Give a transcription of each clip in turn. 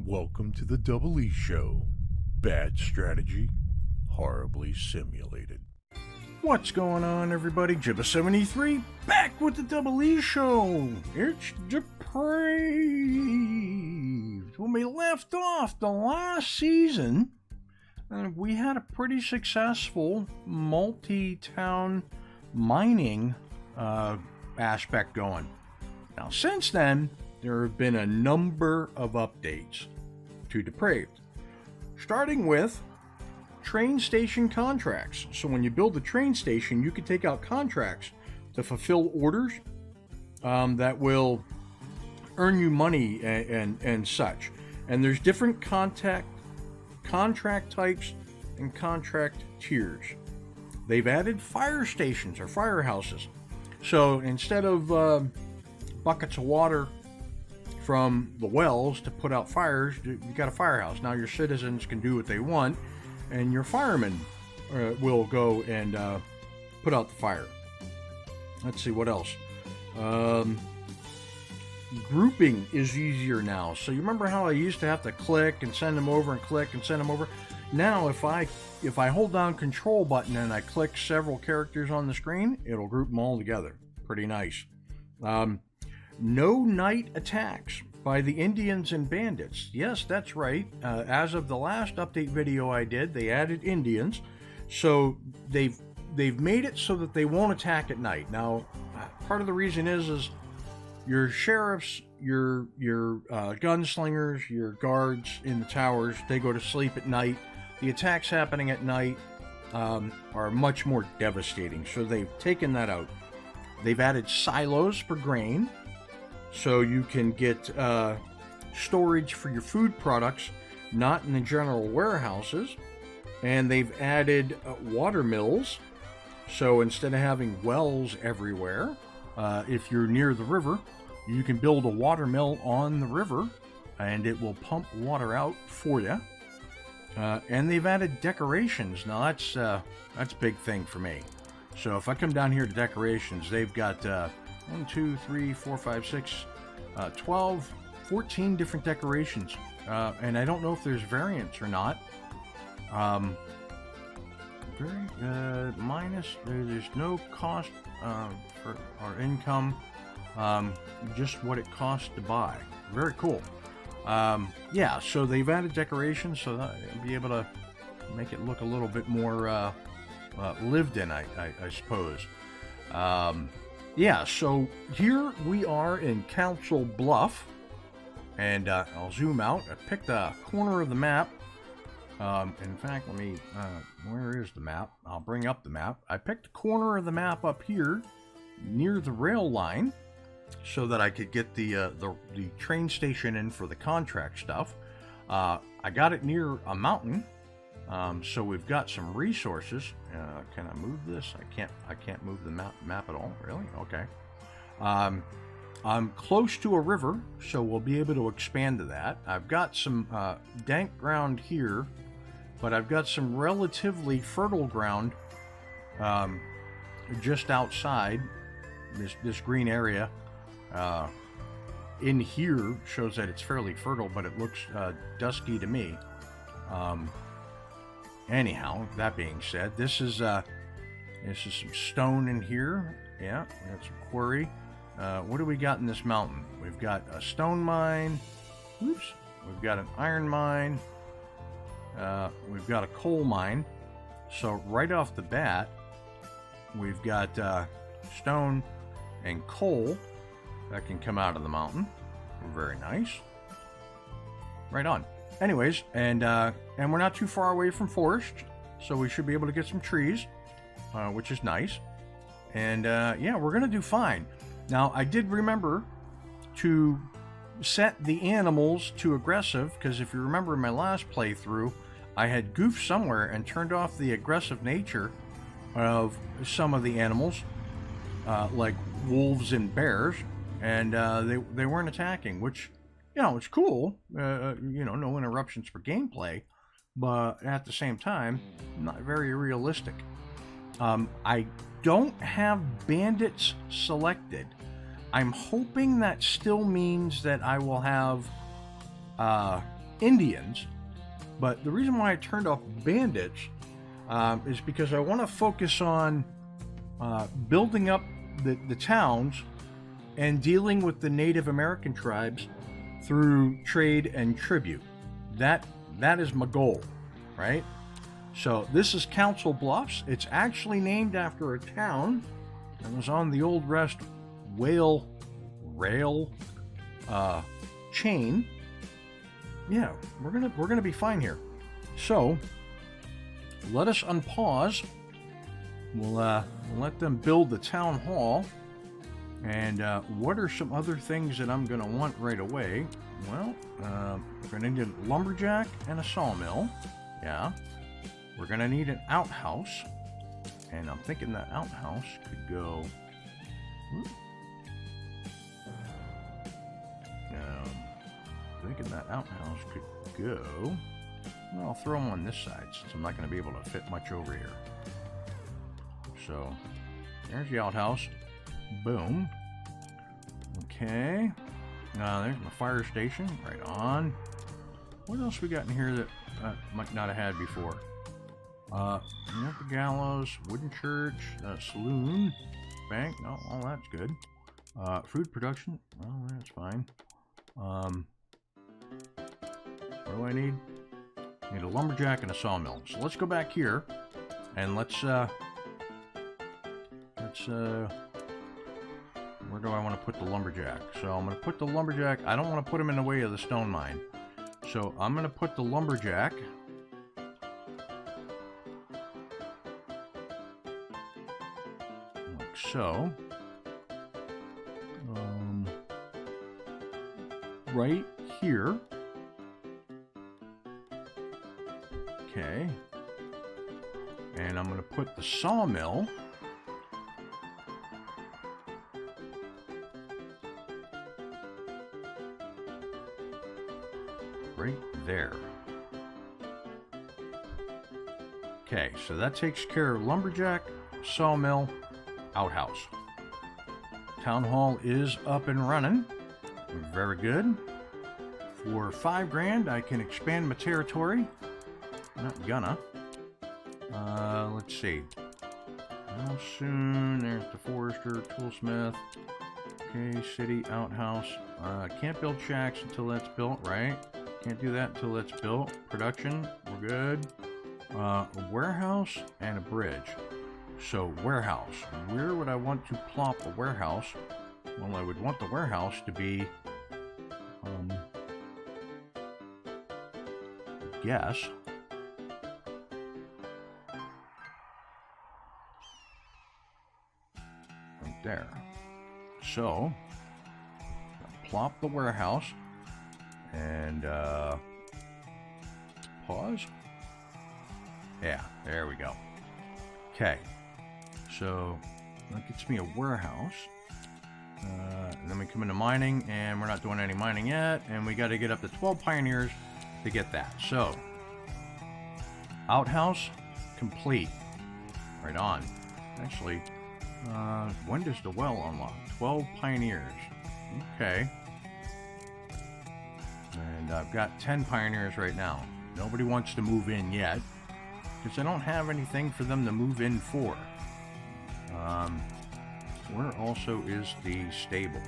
Welcome to the Double E Show. Bad strategy, horribly simulated. What's going on, everybody? Jibba73 back with the Double E Show. It's Depraved. When we left off the last season, we had a pretty successful multi-town mining aspect going. Now, since then, there have been a number of updates to Depraved, starting with train station contracts. So when you build a train station, you can take out contracts to fulfill orders that will earn you money and such. And there's different contract types and contract tiers. They've added fire stations or firehouses. So instead of buckets of water from the wells to put out fires, you got a firehouse. Now your citizens can do what they want, and your firemen will go and put out the fire. Let's see what else. Grouping is easier now. So you remember how I used to have to click and send them over and click and send them over? Now if I hold down Control button and I click several characters on the screen, it'll group them all together. Pretty nice. No night attacks by the Indians and Bandits. Yes, that's right. As of the last update video I did, they added Indians. So they've made it so that they won't attack at night. Now, part of the reason is your sheriffs, your gunslingers, your guards in the towers, they go to sleep at night. The attacks happening at night are much more devastating. So they've taken that out. They've added silos for grain, so you can get storage for your food products, not in the general warehouses. And they've added water mills, so instead of having wells everywhere, if you're near the river, you can build a water mill on the river, and it will pump water out for you. And they've added decorations. Now that's a big thing for me. So if I come down here to decorations, they've got 1, 2, 3, 4, 5, 6, 12, 14 different decorations. And I don't know if there's variants or not. There's no cost for our income, just what it costs to buy. Very cool. Yeah, so they've added decorations so that I'll be able to make it look a little bit more lived in, I suppose. Yeah, so here we are in Council Bluff, and I'll zoom out. I picked a corner of the map. In fact, let me, where is the map? I'll bring up the map. I picked a corner of the map up here near the rail line so that I could get the train station in for the contract stuff. I got it near a mountain. So we've got some resources. Can I move this? I can't move the map at all. Really? Okay. I'm close to a river, so we'll be able to expand to that. I've got some dank ground here, but I've got some relatively fertile ground just outside this green area. In here shows that it's fairly fertile, but it looks dusky to me. Anyhow, that being said, this is some stone in here. Yeah, that's some quarry. What do we got in this mountain? We've got a stone mine. Oops. We've got an iron mine. We've got a coal mine. So right off the bat, we've got stone and coal that can come out of the mountain. Very nice. Right on. Anyways, and we're not too far away from forest, so we should be able to get some trees, which is nice. And yeah, we're gonna do fine. Now, I did remember to set the animals to aggressive, because if you remember in my last playthrough, I had goofed somewhere and turned off the aggressive nature of some of the animals, like wolves and bears, and they weren't attacking, which, you know, it's cool, you know, no interruptions for gameplay, but at the same time, not very realistic. I don't have bandits selected. I'm hoping that still means that I will have Indians. But the reason why I turned off bandits is because I want to focus on building up the towns and dealing with the Native American tribes through trade and tribute. That is my goal, right? So this is Council Bluffs. It's actually named after a town that was on the old West rail chain. Yeah, we're gonna be fine here. So let us unpause. We'll let them build the town hall. And what are some other things that I'm gonna want right away? Well, we're gonna need a lumberjack and a sawmill. Yeah, we're gonna need an outhouse, and I'm thinking that outhouse could go. Thinking that outhouse could go. Well, I'll throw them on this side since I'm not going to be able to fit much over here. So there's the outhouse. Boom. Okay. There's my fire station. Right on. What else we got in here that I might not have had before? We got the gallows, wooden church, saloon, bank. No, all that's good. Food production. Well, that's fine. What do I need? I need a lumberjack and a sawmill. So let's go back here and let's where do I want to put the lumberjack? So I'm going to put the lumberjack. I don't want to put him in the way of the stone mine. So I'm going to put the lumberjack like so. Right here. Okay. And I'm going to put the sawmill right there. Okay, so that takes care of lumberjack, sawmill, outhouse. Town hall is up and running. Very good. For $5,000, I can expand my territory. Not gonna. Let's see. How soon? There's the forester, toolsmith. Okay, city, outhouse. Can't build shacks until that's built, right? Can't do that until that's built. Production, we're good. A warehouse and a bridge. So, warehouse. Where would I want to plop a warehouse? Well, I would want the warehouse to be, I guess, right there. So, plop the warehouse and pause. Yeah, there we go. Okay, so that gets me a warehouse. And then we come into mining, and we're not doing any mining yet, and we got to get up to 12 pioneers to get that. So, outhouse complete. Right on. Actually, when does the well unlock? 12 pioneers. Okay. And I've got 10 pioneers right now. Nobody wants to move in yet, because I don't have anything for them to move in for. Where also is the stable?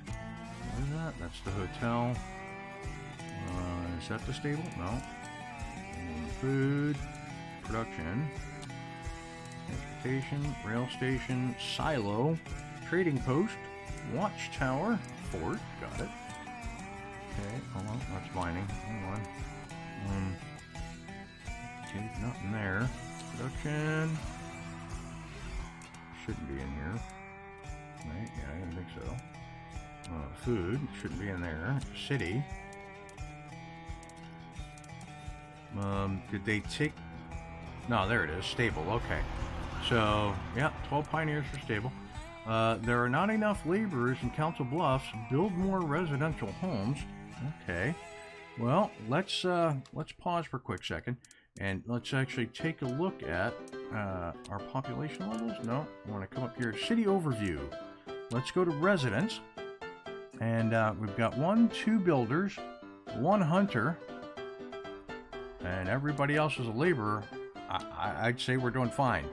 What is that? That's the hotel. Is that the stable? No. Food, production, transportation, rail station, silo, trading post, watchtower, fort. Got it. Okay, hold on. That's mining. Hold on. Okay, nothing there. Production. Shouldn't be in here. Right? Yeah, I don't think so. Food shouldn't be in there. City. Did they take... No, there it is. Stable. Okay. So, yeah, 12 pioneers for stable. There are not enough laborers in Council Bluffs. Build more residential homes. Okay. Well, let's pause for a quick second. And let's actually take a look at our population levels. No, I want to come up here. City overview. Let's go to residents. And we've got 1, 2 builders, one hunter, and everybody else is a laborer, I'd say we're doing fine.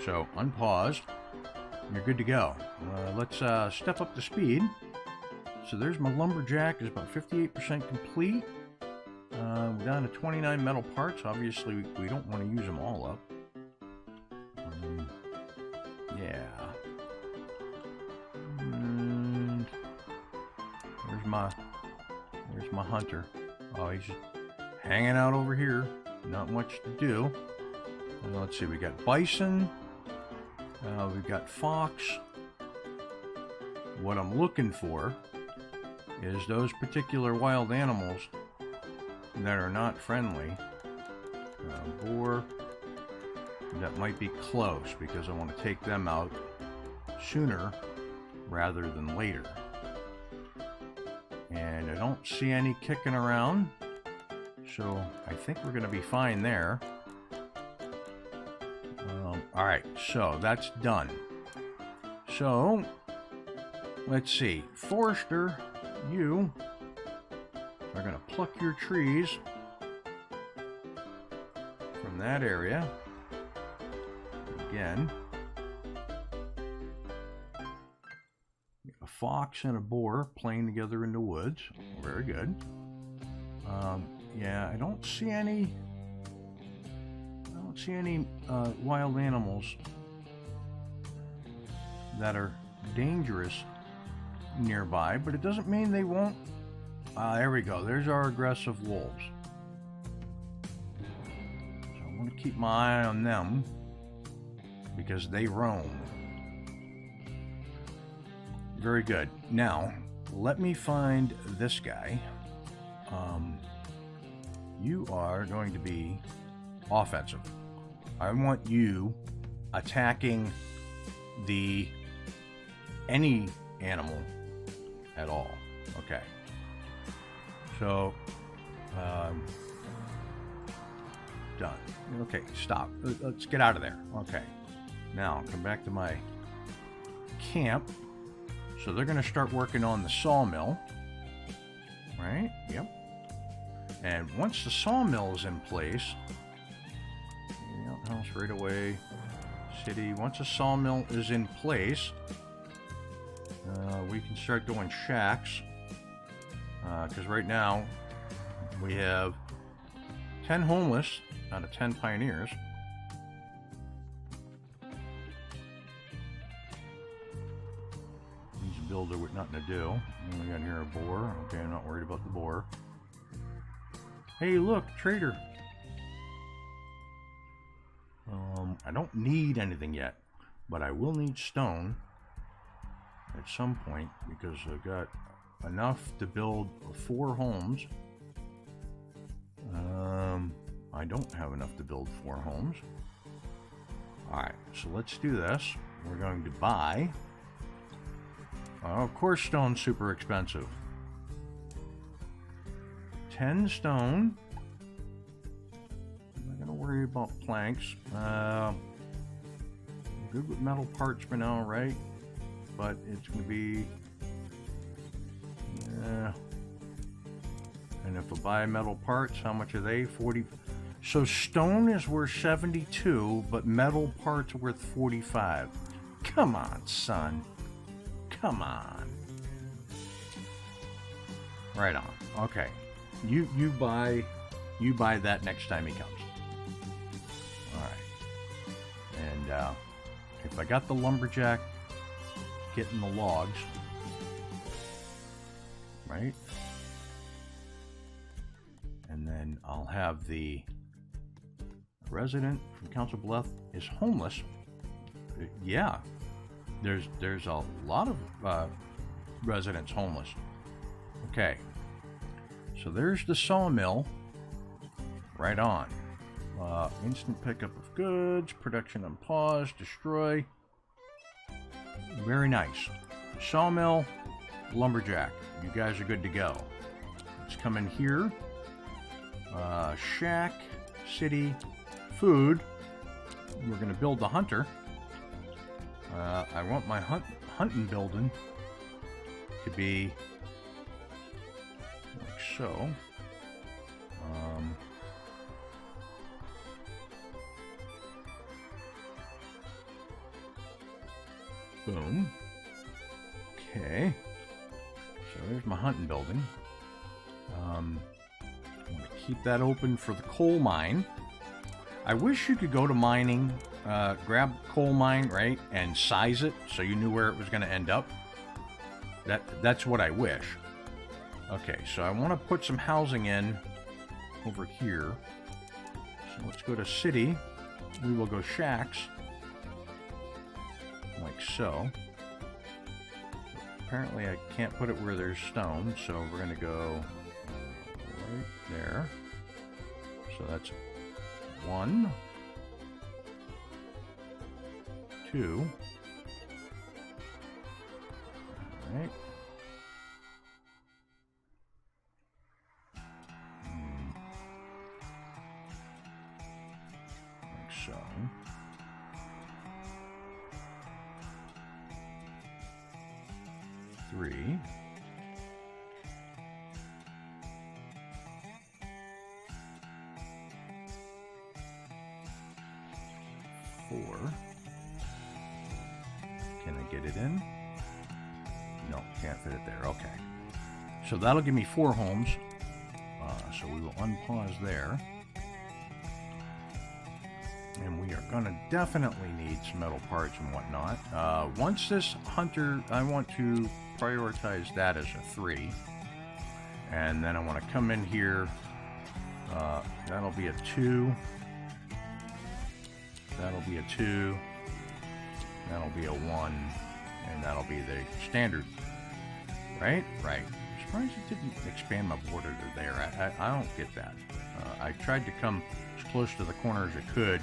So unpause. You're good to go. Let's step up the speed. So there's my lumberjack. Is about 58% complete. We're down to 29 metal parts. Obviously, we don't want to use them all up. Yeah. And there's my hunter. Oh, he's just hanging out over here. Not much to do. Let's see. We got bison. We've got fox. What I'm looking for is those particular wild animals that are not friendly. Boar. That might be close because I want to take them out sooner rather than later. And I don't see any kicking around, so I think we're going to be fine there. Alright, so that's done. So, let's see. Forester, you are going to pluck your trees from that area. Again. A fox and a boar playing together in the woods. Very good. Yeah, I don't see any wild animals that are dangerous nearby, but it doesn't mean they won't. There we go. There's our aggressive wolves. So I'm going to keep my eye on them because they roam. Very good. Now, let me find this guy. You are going to be offensive. I want you attacking any animal at all. Okay. So, done. Okay, stop. Let's get out of there. Okay. Now, come back to my camp. So they're going to start working on the sawmill. Right? Yep. And once the sawmill is in place, outhouse right away, city. Once a sawmill is in place, we can start doing shacks. Because right now we have 10 homeless out of 10 pioneers. He's a builder with nothing to do. And we got here a boar. Okay, I'm not worried about the boar. Hey, look, trader. I don't need anything yet, but I will need stone at some point because I've got enough to build 4 homes. I don't have enough to build 4 homes. Alright, so let's do this. We're going to buy. Of course, stone's super expensive. 10 stone. I'm not going to worry about planks. Good with metal parts for now, right? But it's going to be... And if I buy metal parts, how much are they? 40. So stone is worth 72, but metal parts are worth 45. Come on, son. Come on. Right on. Okay. You buy that next time he comes. All right. And if I got the lumberjack getting the logs, right? And then I'll have the resident from Council Bluff is homeless. Yeah, there's a lot of residents homeless. Okay, so there's the sawmill. Right on. Instant pickup of goods, production on pause, destroy. Very nice. Sawmill, lumberjack. You guys are good to go. Let's come in here. Shack, city, food. We're going to build the hunter. I want my hunting building to be like so. Boom. Okay. So there's my hunting building. I'm going to keep that open for the coal mine. I wish you could go to mining, grab coal mine, right, and size it so you knew where it was going to end up. That's what I wish. Okay, so I want to put some housing in over here. So let's go to city. We will go shacks. Like so. Apparently I can't put it where there's stone, so we're going to go right there. So that's 1, 2. All right. Like so. 3. 4. Can I get it in? No, can't fit it there. Okay. So that'll give me 4 homes. So we will unpause there. And we are going to definitely need some metal parts and whatnot. Once this hunter, I want to prioritize that as a 3. And then I want to come in here. That'll be a 2. That'll be a 2. That'll be a 1. And that'll be the standard. Right? Right. I'm surprised it didn't expand my border to there. I don't get that. I tried to come as close to the corner as I could,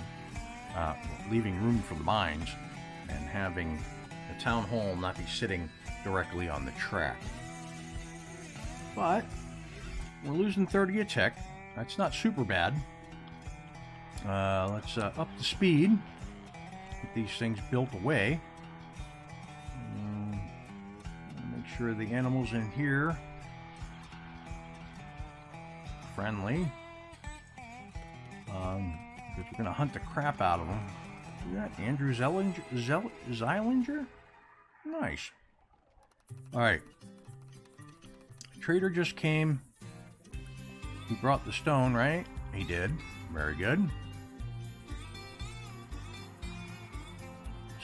leaving room for the mines and having the town hall not be sitting directly on the track. But we're losing 30 a tech. That's not super bad. Let's up the speed. Get these things built away. Make sure the animals in here friendly. Because we're going to hunt the crap out of them. See that? Andrew Zeilinger? Nice. Alright. Trader just came. He brought the stone, right? He did. Very good.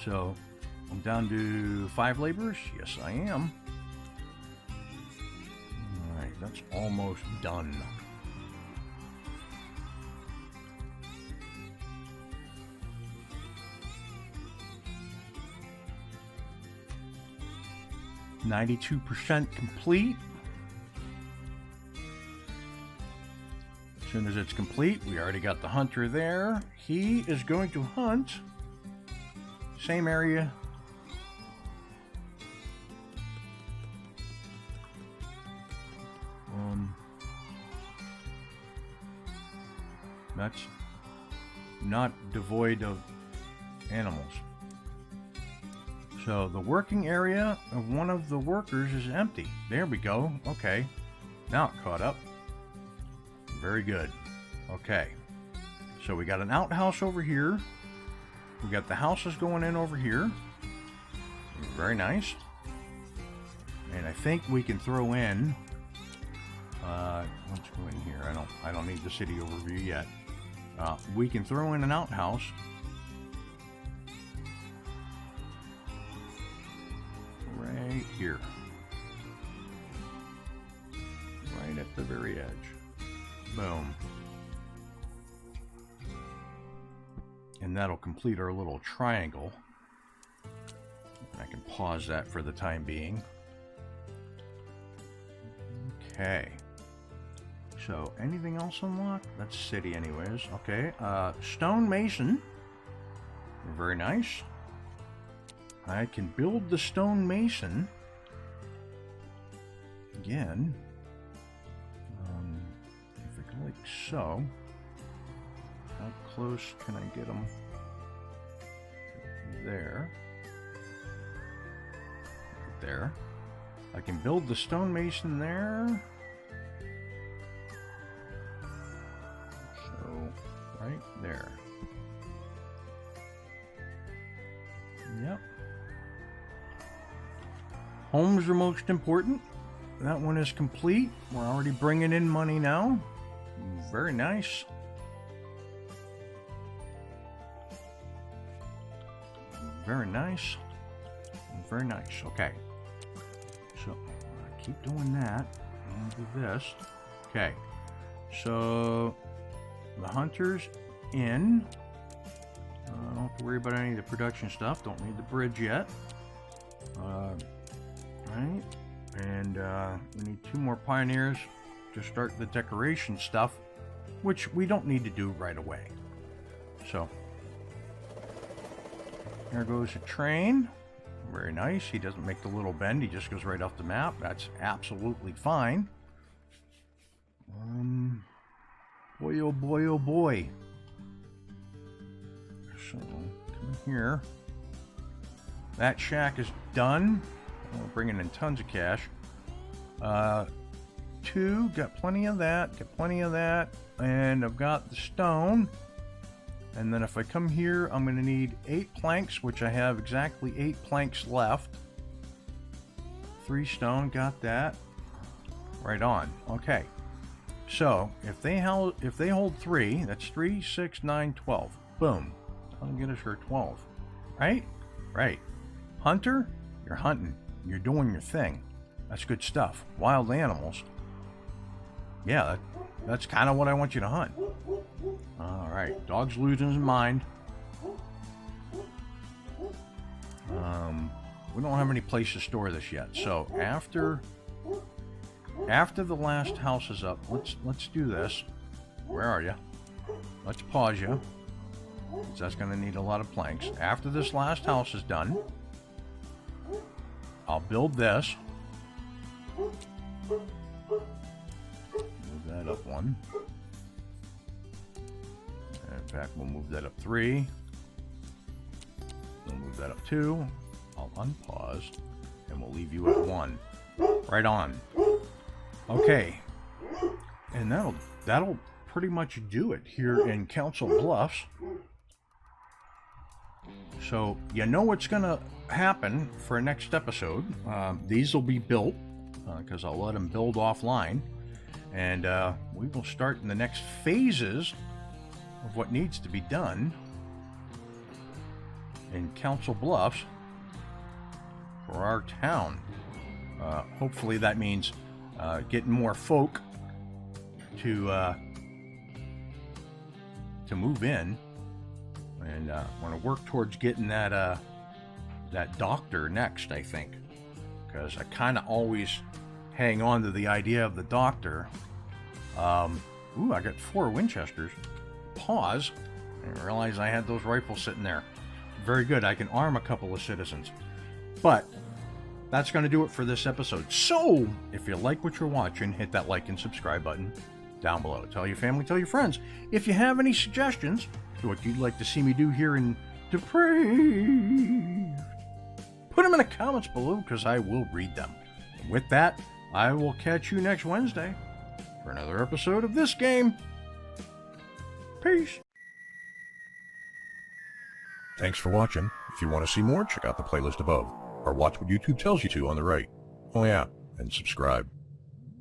So, I'm down to 5 laborers? Yes, I am. Alright, that's almost done. %, complete. As soon as it's complete, we already got the hunter there. He is going to hunt. Same area. That's not devoid of animals. So the working area of one of the workers is empty. There we go. Okay. Now it caught up. Very good. Okay. So we got an outhouse over here. We got the houses going in over here. Very nice. And I think we can throw in let's go in here. I don't need the city overview yet. We can throw in an outhouse. Right here. Right at the very edge. Boom. And that'll complete our little triangle. I can pause that for the time being. Okay. So, anything else unlocked? That's city anyways. Okay. Stone mason. Very nice. I can build the stone mason. Again. If I go like so. How close can I get them? There. Right there. I can build the stonemason there. So, right there. Yep. Homes are most important. That one is complete. We're already bringing in money now. Very nice. Very nice. Very nice. Okay. So, keep doing that. And do this. Okay. So, the hunter's in. I don't have to worry about any of the production stuff. Don't need the bridge yet. Right. And we need 2 more pioneers to start the decoration stuff, which we don't need to do right away. So, there goes a train. Very nice. He doesn't make the little bend. He just goes right off the map. That's absolutely fine. Boy, oh boy, oh boy. So, come in here. That shack is done. We're bringing in tons of cash. 2, got plenty of that. Got plenty of that. And I've got the stone. And then if I come here, I'm going to need 8 planks, which I have exactly 8 planks left. 3 stone, got that. Right on. Okay. So, if they hold 3, that's 3, 6, 9, 12. Boom. That'll get us her 12. Right? Right. Hunter, you're hunting. You're doing your thing. That's good stuff. Wild animals. Yeah, that's kind of what I want you to hunt. Alright, dog's losing his mind. We don't have any place to store this yet. So after the last house is up, let's do this. Where are you? Let's pause you. That's going to need a lot of planks. After this last house is done, I'll build this. Move that up 1. In fact, we'll move that up 3. We'll move that up 2. I'll unpause, and we'll leave you at 1. Right on. Okay. And that'll pretty much do it here in Council Bluffs. So, you know what's going to happen for next episode. These will be built, because I'll let them build offline. And we will start in the next phases of what needs to be done in Council Bluffs for our town. Hopefully that means getting more folk to move in. And I want to work towards getting that doctor next, I think, because I kind of always hang on to the idea of the doctor. Ooh, I got 4 Winchesters. Pause. I didn't realize I had those rifles sitting there. Very good. I can arm a couple of citizens. But that's going to do it for this episode. So, if you like what you're watching, hit that like and subscribe button down below. Tell your family, tell your friends. If you have any suggestions to what you'd like to see me do here in Depraved, put them in the comments below, because I will read them. And with that, I will catch you next Wednesday for another episode of this game. Peace. Thanks for watching. If you want to see more, check out the playlist above, or watch what YouTube tells you to on the right. Oh yeah, and subscribe.